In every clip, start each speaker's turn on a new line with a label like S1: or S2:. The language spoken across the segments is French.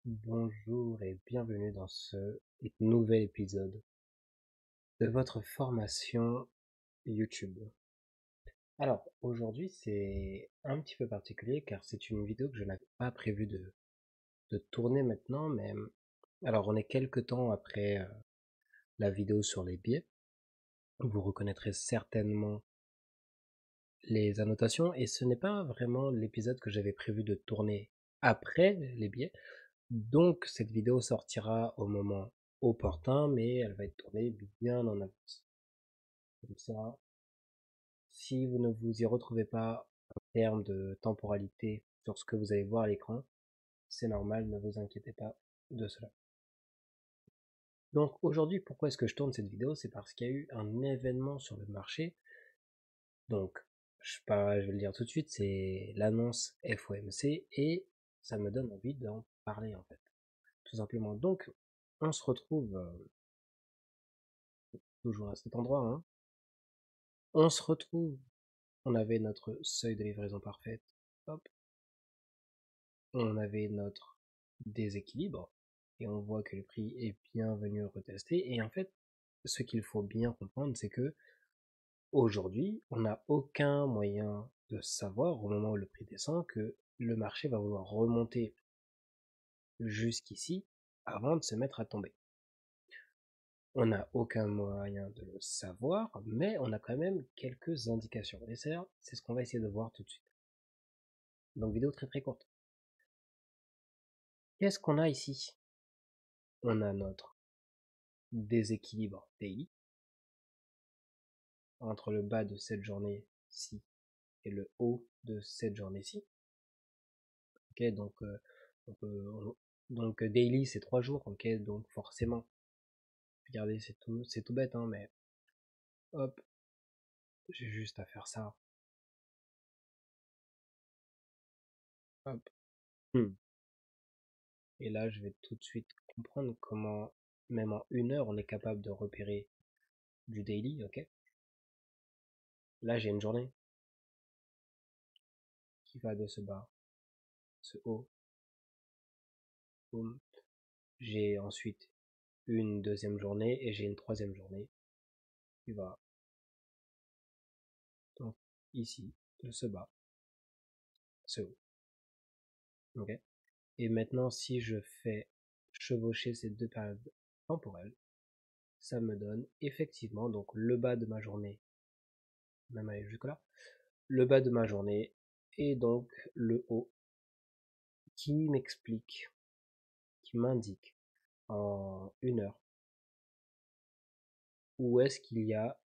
S1: Bonjour et bienvenue dans ce nouvel épisode de votre formation YouTube. Alors aujourd'hui c'est un petit peu particulier car c'est une vidéo que je n'avais pas prévu de tourner maintenant, mais alors on est quelques temps après la vidéo sur les biais. Vous reconnaîtrez certainement les annotations et ce n'est pas vraiment l'épisode que j'avais prévu de tourner après les biais. Donc cette vidéo sortira au moment opportun, mais elle va être tournée bien en avance. Comme ça, si vous ne vous y retrouvez pas en termes de temporalité sur ce que vous allez voir à l'écran, c'est normal, ne vous inquiétez pas de cela. Donc aujourd'hui, pourquoi est-ce que je tourne cette vidéo? C'est parce qu'il y a eu un événement sur le marché. Donc, je vais le dire tout de suite, c'est l'annonce FOMC et ça me donne envie d'en parler en fait, tout simplement. Donc, on se retrouve toujours à cet endroit, hein. On se retrouve, on avait notre seuil de livraison parfaite, hop, on avait notre déséquilibre, et on voit que le prix est bien venu retester, et en fait, ce qu'il faut bien comprendre, c'est que aujourd'hui, on n'a aucun moyen de savoir, au moment où le prix descend, que le marché va vouloir remonter jusqu'ici avant de se mettre à tomber. On n'a aucun moyen de le savoir, mais on a quand même quelques indications. Et c'est ce qu'on va essayer de voir tout de suite. Donc vidéo très très courte. Qu'est-ce qu'on a ici? On a notre déséquilibre daily entre le bas de cette journée-ci et le haut de cette journée-ci. Ok, donc daily c'est 3 jours, ok, donc forcément, regardez, c'est tout bête, hein, mais hop, j'ai juste à faire ça, hop, et là je vais tout de suite comprendre comment, même en 1 heure, on est capable de repérer du daily, ok. Là j'ai une journée qui va de ce bas, ce haut, boum. J'ai ensuite une deuxième journée et j'ai une troisième journée qui va donc ici, de ce bas, ce haut, ok. Et maintenant, si je fais chevaucher ces deux périodes temporelles, ça me donne effectivement donc le bas de ma journée, même aller jusque là, le bas de ma journée et donc le haut qui m'explique, qui m'indique en 1 heure où est-ce qu'il y a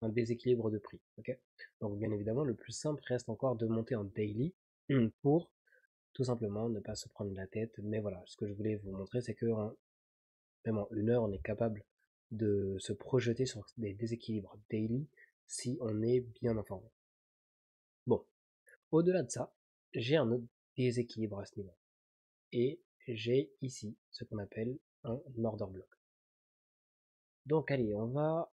S1: un déséquilibre de prix, ok. Donc bien évidemment, le plus simple reste encore de monter en daily pour tout simplement ne pas se prendre la tête. Mais voilà, ce que je voulais vous montrer, c'est que même en 1 heure, on est capable de se projeter sur des déséquilibres daily si on est bien informé. Bon, au-delà de ça, j'ai un autre déséquilibre à ce niveau. Et j'ai ici ce qu'on appelle un order block. Donc allez, on va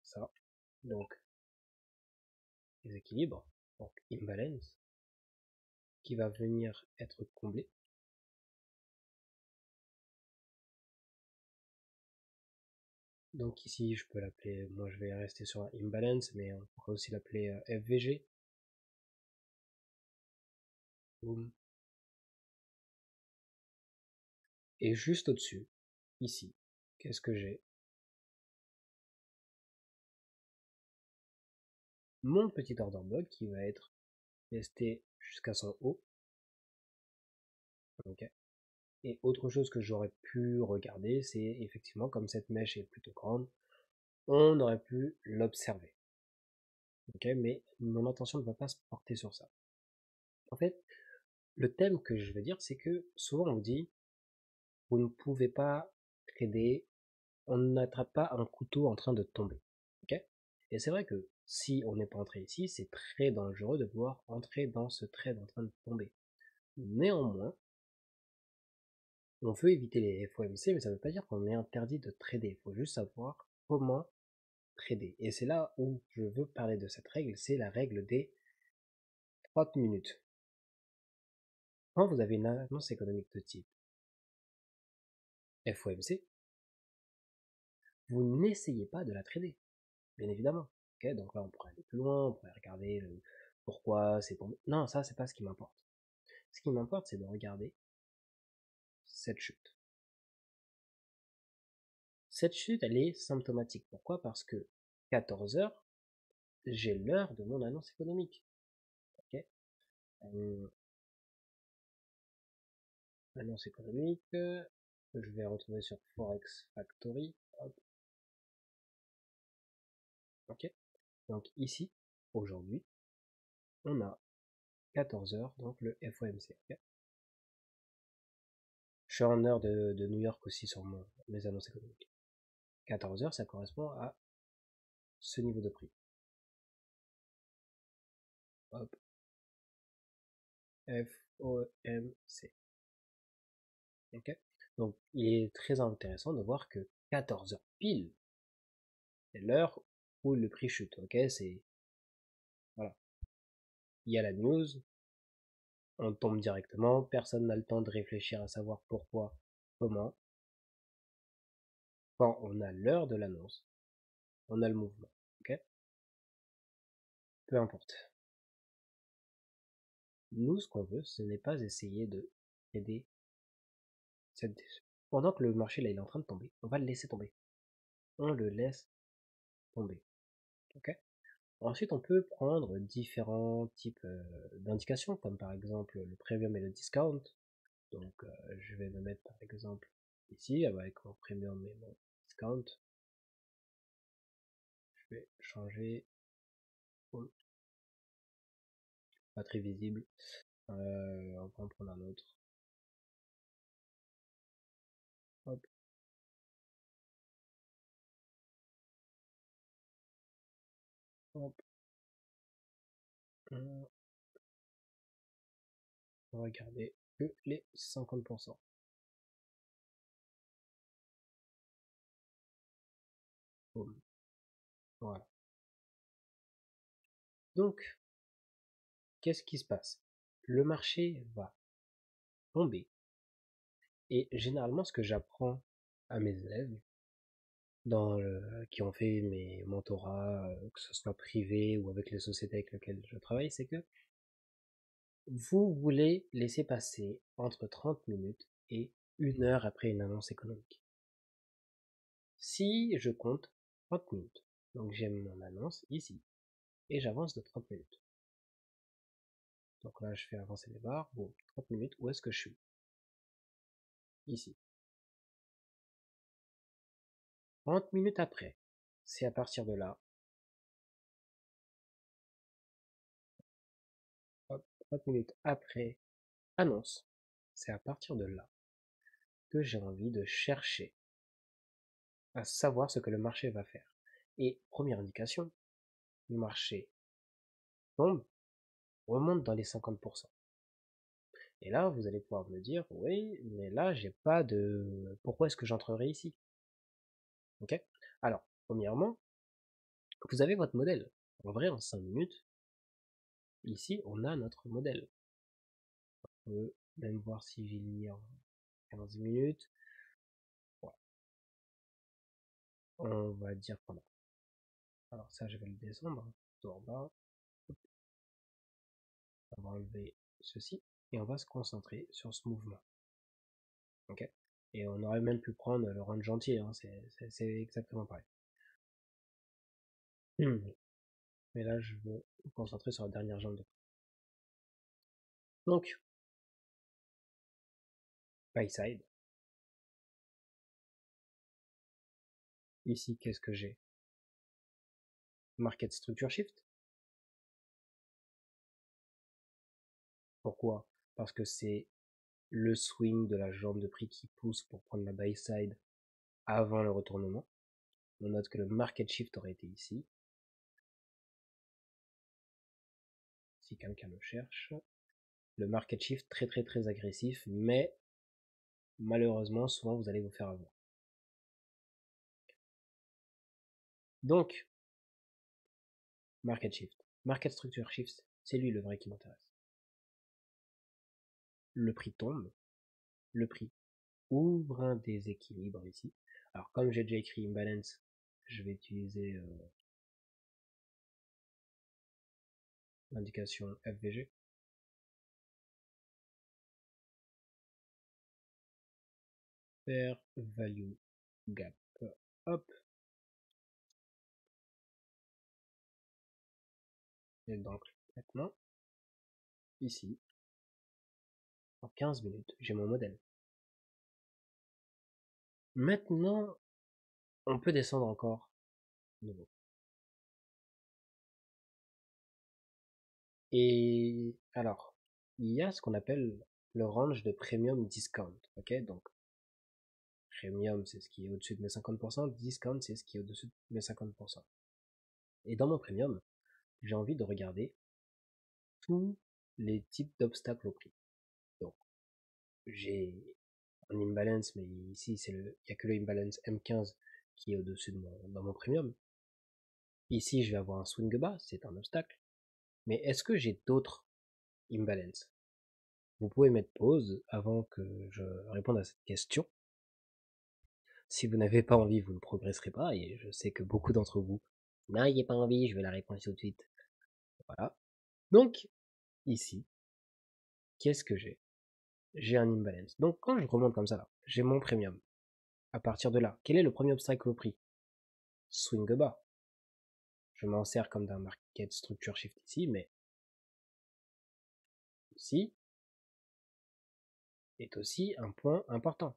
S1: ça. Donc déséquilibre, donc imbalance, qui va venir être comblé. Donc ici, je peux l'appeler, moi je vais rester sur un imbalance, mais on pourrait aussi l'appeler FVG. Boom. Et juste au-dessus, ici, qu'est-ce que j'ai? Mon petit order block qui va être testé jusqu'à son haut. Okay. Et autre chose que j'aurais pu regarder, c'est effectivement, comme cette mèche est plutôt grande, on aurait pu l'observer. Okay, mais mon attention ne va pas se porter sur ça. En fait, le thème que je veux dire, c'est que souvent on vous dit, vous ne pouvez pas trader, on n'attrape pas un couteau en train de tomber. Okay. Et c'est vrai que si on n'est pas entré ici, c'est très dangereux de vouloir entrer dans ce trade en train de tomber. Néanmoins, on veut éviter les FOMC, mais ça ne veut pas dire qu'on est interdit de trader. Il faut juste savoir comment trader. Et c'est là où je veux parler de cette règle, c'est la règle des 30 minutes. Quand vous avez une annonce économique de type FOMC, vous n'essayez pas de la trader, bien évidemment. Ok, donc là, on pourrait aller plus loin, on pourrait regarder pourquoi c'est tombé. Non, ça, c'est pas ce qui m'importe. Ce qui m'importe, c'est de regarder cette chute. Cette chute, elle est symptomatique. Pourquoi? Parce que 14 heures, j'ai l'heure de mon annonce économique. Ok, annonce économique, je vais retrouver sur Forex Factory. Hop. Ok, donc ici, aujourd'hui, on a 14 heures, donc le FOMC. Okay, je suis en heure de New York aussi sur mes annonces économiques. 14 heures, ça correspond à ce niveau de prix. Hop. FOMC. Ok. Donc, il est très intéressant de voir que 14 heures pile, c'est l'heure où le prix chute. Ok, c'est, voilà. Il y a la news, on tombe directement, personne n'a le temps de réfléchir à savoir pourquoi, comment. Quand on a l'heure de l'annonce, on a le mouvement. Ok, peu importe. Nous, ce qu'on veut, ce n'est pas essayer de aider cette... Pendant que le marché là il est en train de tomber, on va le laisser tomber. On le laisse tomber. Ok. Ensuite, on peut prendre différents types d'indications, comme par exemple le premium et le discount. Donc, je vais me mettre par exemple ici avec mon premium et mon discount. Je vais changer. Pas très visible. On va en prendre un autre. Hop. Hop. On va garder que les 50%. Boum. Voilà. Donc, qu'est-ce qui se passe? Le marché va tomber. Et généralement, ce que j'apprends à mes élèves, qui ont fait mes mentorats, que ce soit privé ou avec les sociétés avec lesquelles je travaille, c'est que vous voulez laisser passer entre 30 minutes et 1 heure après une annonce économique. Si je compte 30 minutes, donc j'ai mon annonce ici, et j'avance de 30 minutes. Donc là, je fais avancer les barres, bon, 30 minutes, où est-ce que je suis? Ici. 30 minutes après, c'est à partir de là, hop, 30 minutes après annonce, c'est à partir de là que j'ai envie de chercher à savoir ce que le marché va faire. Et première indication, le marché tombe, remonte dans les 50%. Et là, vous allez pouvoir me dire, oui, mais là, j'ai pas de... Pourquoi est-ce que j'entrerai ici? Ok? Alors, premièrement, vous avez votre modèle. En vrai, en 5 minutes, ici, on a notre modèle. On peut même voir si j'ai mis en 15 minutes. Ouais. On va dire pendant. Alors ça, je vais le descendre, tout en bas. On va enlever ceci et on va se concentrer sur ce mouvement. Ok? Et on aurait même pu prendre le range entier, hein, c'est exactement pareil. Mais là, je veux me concentrer sur la dernière jambe de. Donc, buy side. Ici, qu'est-ce que j'ai? Market structure shift. Pourquoi? Parce que c'est le swing de la jambe de prix qui pousse pour prendre la buy side avant le retournement. On note que le market shift aurait été ici. Si quelqu'un le cherche. Le market shift très très très agressif, mais malheureusement, souvent vous allez vous faire avoir. Donc, market shift. Market structure shift, c'est lui le vrai qui m'intéresse. le prix tombe, le prix ouvre un déséquilibre ici. Alors comme j'ai déjà écrit imbalance, je vais utiliser l'indication FVG. Fair value gap. Hop. Et donc maintenant, ici, en 15 minutes, j'ai mon modèle. Maintenant, on peut descendre encore de nouveau. Et alors, il y a ce qu'on appelle le range de premium discount. Ok, donc premium c'est ce qui est au-dessus de mes 50%, discount c'est ce qui est au-dessus de mes 50%. Et dans mon premium, j'ai envie de regarder tous les types d'obstacles au prix. Donc, j'ai un imbalance, mais ici il y a que le imbalance M15 qui est au-dessus de dans mon premium. Ici, je vais avoir un swing bas, c'est un obstacle. Mais est-ce que j'ai d'autres imbalances? Vous pouvez mettre pause avant que je réponde à cette question. Si vous n'avez pas envie, vous ne progresserez pas, et je sais que beaucoup d'entre vous, n'ayez pas envie, je vais la répondre tout de suite. Voilà. Donc, ici, qu'est-ce que j'ai? J'ai un imbalance. Donc, quand je remonte comme ça là, j'ai mon premium. À partir de là, quel est le premier obstacle au prix? Swing bas. Je m'en sers comme d'un market structure shift ici, mais ici est aussi un point important.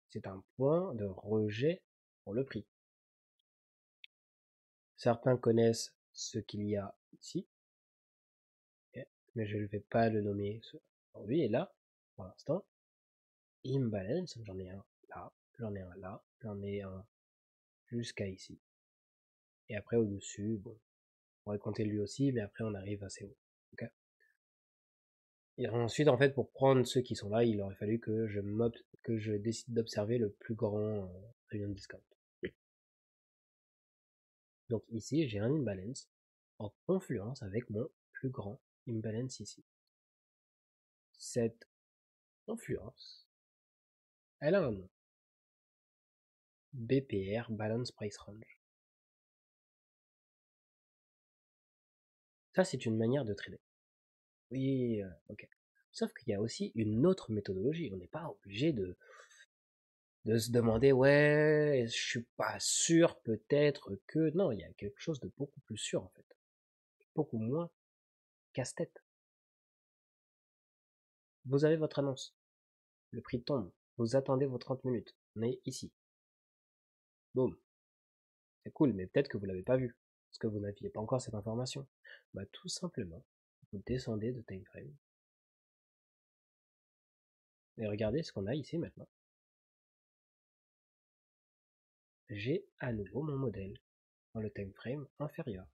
S1: C'est un point de rejet pour le prix. Certains connaissent ce qu'il y a ici, mais je ne vais pas le nommer aujourd'hui. Et là, pour l'instant, imbalance, j'en ai un là, j'en ai un là, j'en ai un jusqu'à ici. Et après au-dessus, bon, on pourrait compter lui aussi, mais après on arrive assez haut. Okay, et ensuite, en fait, pour prendre ceux qui sont là, il aurait fallu que je décide d'observer le plus grand premium discount. Donc ici, j'ai un imbalance en confluence avec mon plus grand imbalance ici. Cette confluence, elle a un nom. BPR, Balance Price Range. Ça, c'est une manière de trader. Oui, ok. Sauf qu'il y a aussi une autre méthodologie. On n'est pas obligé de se demander, ouais, je suis pas sûr, peut-être que... Non, il y a quelque chose de beaucoup plus sûr, en fait. Beaucoup moins casse-tête. Vous avez votre annonce. Le prix tombe. Vous attendez vos 30 minutes. On est ici. Boum. C'est cool, mais peut-être que vous l'avez pas vu. Parce que vous n'aviez pas encore cette information. Bah, tout simplement, vous descendez de time frame. Et regardez ce qu'on a ici maintenant. J'ai à nouveau mon modèle dans le time frame inférieur.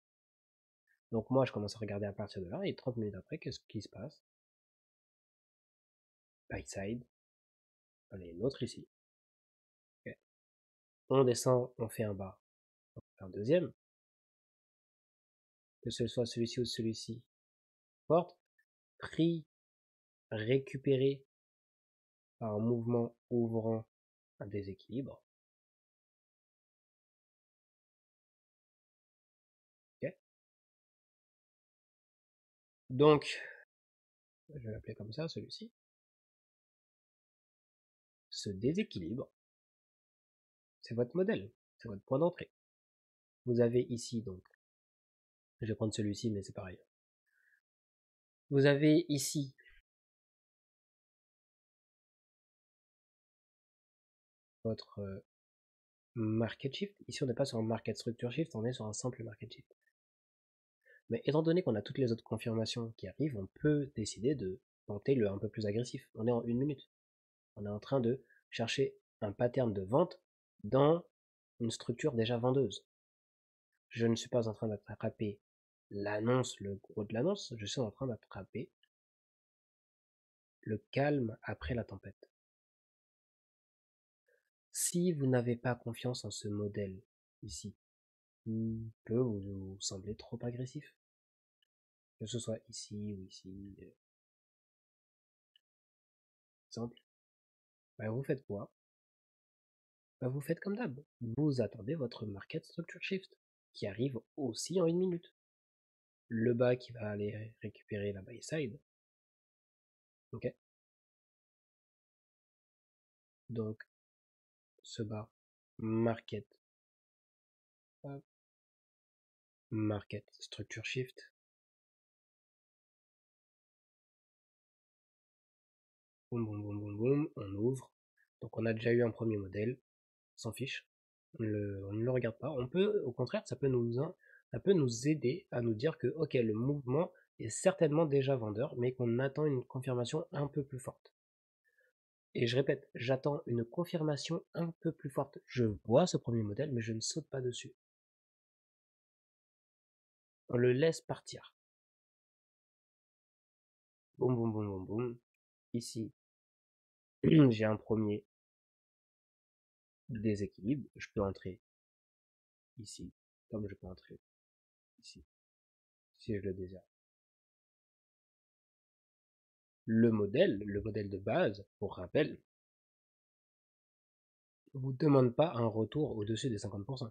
S1: Donc moi, je commence à regarder à partir de là, et 30 minutes après, qu'est-ce qui se passe? Buy side. J'en ai une autre ici. Okay. On descend, on fait un bas. On fait un deuxième. Que ce soit celui-ci ou celui-ci. Porte. Prix récupéré par un mouvement ouvrant un déséquilibre. Okay. Donc, je vais l'appeler comme ça, celui-ci. Ce déséquilibre, c'est votre modèle, c'est votre point d'entrée. Vous avez ici, donc, je vais prendre celui-ci, mais c'est pareil. Vous avez ici votre market shift. Ici, on n'est pas sur un market structure shift, on est sur un simple market shift. Mais étant donné qu'on a toutes les autres confirmations qui arrivent, on peut décider de tenter le un peu plus agressif. On est en 1 minute. On est en train de chercher un pattern de vente dans une structure déjà vendeuse. Je ne suis pas en train d'attraper l'annonce, le gros de l'annonce, je suis en train d'attraper le calme après la tempête. Si vous n'avez pas confiance en ce modèle ici, il peut vous sembler trop agressif. Que ce soit ici ou ici. exemple, bah, vous faites quoi? Bah, vous faites comme d'hab. Vous attendez votre market structure shift qui arrive aussi en 1 minute. Le bas qui va aller récupérer la buy side. Ok. Donc, ce bas, market, hop, market structure shift. Boum, boum, boum, boum, boum, on ouvre. Donc on a déjà eu un premier modèle, on s'en fiche. On ne le regarde pas. On peut, au contraire, ça peut nous aider à nous dire que, ok, le mouvement est certainement déjà vendeur, mais qu'on attend une confirmation un peu plus forte. Et je répète, j'attends une confirmation un peu plus forte. Je vois ce premier modèle, mais je ne saute pas dessus. On le laisse partir. Boum, boum, boum, boum, boum. Ici, j'ai un premier déséquilibre. Je peux entrer ici, comme je peux entrer ici, si je le désire. Le modèle de base, pour rappel, vous demande pas un retour au-dessus des 50%.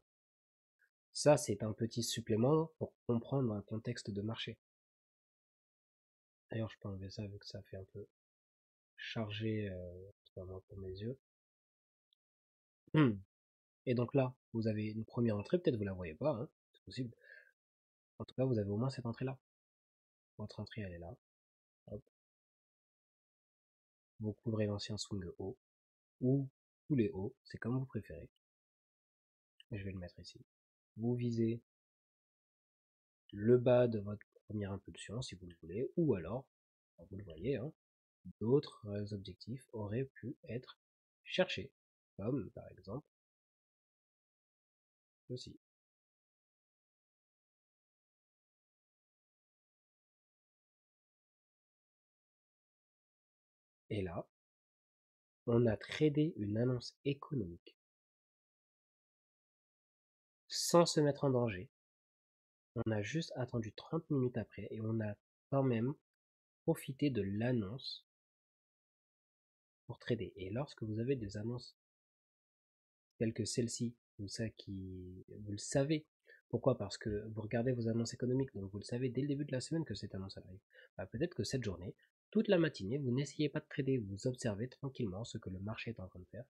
S1: Ça, c'est un petit supplément pour comprendre un contexte de marché. D'ailleurs, je peux enlever ça vu que ça fait un peu chargé pour mes yeux. Et donc là, vous avez une première entrée, peut-être vous la voyez pas, hein, c'est possible. En tout cas, vous avez au moins cette entrée-là. Votre entrée, elle est là. Hop. Vous couvrez l'ancien swing haut, ou tous les hauts, c'est comme vous préférez. Je vais le mettre ici. Vous visez le bas de votre première impulsion, si vous le voulez, ou alors, vous le voyez, hein, d'autres objectifs auraient pu être cherchés, comme par exemple ceci. Et là, on a tradé une annonce économique sans se mettre en danger. On a juste attendu 30 minutes après et on a quand même profité de l'annonce pour trader. Et lorsque vous avez des annonces telles que celle-ci, vous le savez. Pourquoi? Parce que vous regardez vos annonces économiques, donc vous le savez dès le début de la semaine que cette annonce arrive. Bah, peut-être que cette journée, toute la matinée, vous n'essayez pas de trader, vous observez tranquillement ce que le marché est en train de faire.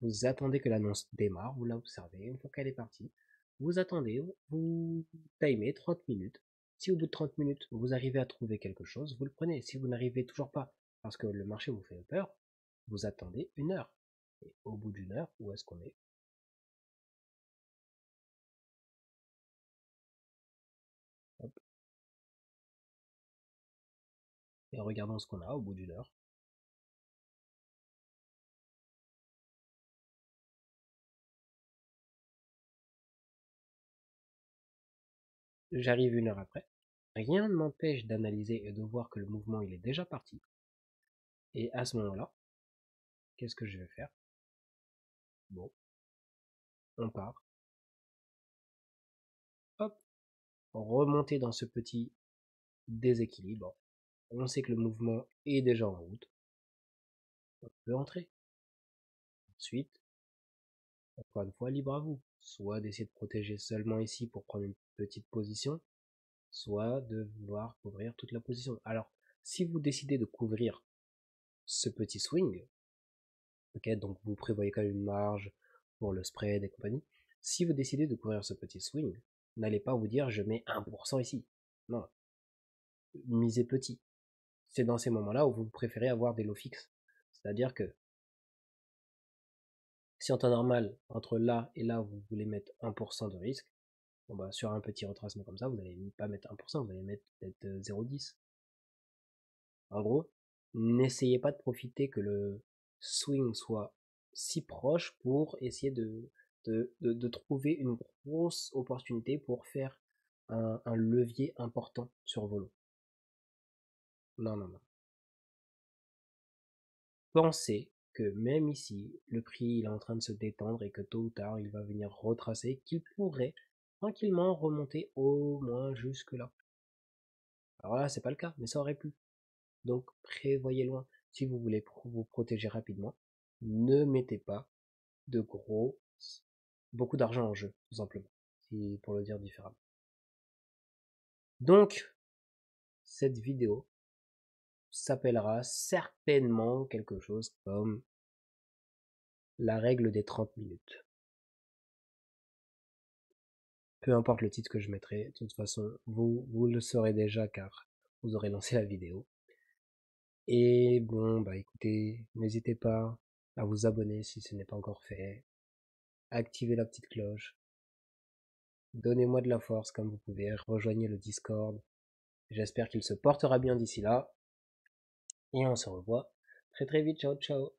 S1: Vous attendez que l'annonce démarre, vous la observez, une fois qu'elle est partie, vous attendez, vous timez 30 minutes. Si au bout de 30 minutes, vous arrivez à trouver quelque chose, vous le prenez. Si vous n'arrivez toujours pas, parce que le marché vous fait peur, vous attendez 1 heure. Et au bout d'1 heure, où est-ce qu'on est? Hop. Et regardons ce qu'on a au bout d'1 heure. J'arrive 1 heure après. Rien ne m'empêche d'analyser et de voir que le mouvement il est déjà parti. Et à ce moment-là, qu'est-ce que je vais faire? Bon, on part. Hop, remonter dans ce petit déséquilibre. On sait que le mouvement est déjà en route. On peut entrer. Ensuite, encore une fois, libre à vous. Soit d'essayer de protéger seulement ici pour prendre une petite position, soit de vouloir couvrir toute la position. Alors, si vous décidez de couvrir ce petit swing, ok, donc vous prévoyez quand même une marge pour le spread et compagnie. Si vous décidez de couvrir ce petit swing, n'allez pas vous dire je mets 1% ici. Non, misez petit. C'est dans ces moments-là où vous préférez avoir des lots fixes. C'est-à-dire que si en temps normal, entre là et là, vous voulez mettre 1% de risque, bon bah sur un petit retracement comme ça, vous n'allez pas mettre 1%, vous allez mettre peut-être 0,10. En gros, n'essayez pas de profiter que le swing soit si proche pour essayer de trouver une grosse opportunité pour faire un levier important sur vos lots. Non, non, non. Pensez que même ici, le prix il est en train de se détendre et que tôt ou tard, il va venir retracer, qu'il pourrait tranquillement remonter au moins jusque là. Alors là, c'est pas le cas, mais ça aurait pu. Donc prévoyez loin. si vous voulez vous protéger rapidement, ne mettez pas de beaucoup d'argent en jeu, tout simplement, pour le dire différemment. Donc, cette vidéo s'appellera certainement quelque chose comme la règle des 30 minutes. Peu importe le titre que je mettrai, de toute façon, vous le saurez déjà car vous aurez lancé la vidéo. Et bon, bah écoutez, n'hésitez pas à vous abonner si ce n'est pas encore fait. Activez la petite cloche. Donnez-moi de la force comme vous pouvez. Rejoignez le Discord. J'espère qu'il se portera bien d'ici là. Et on se revoit très très vite. Ciao ciao.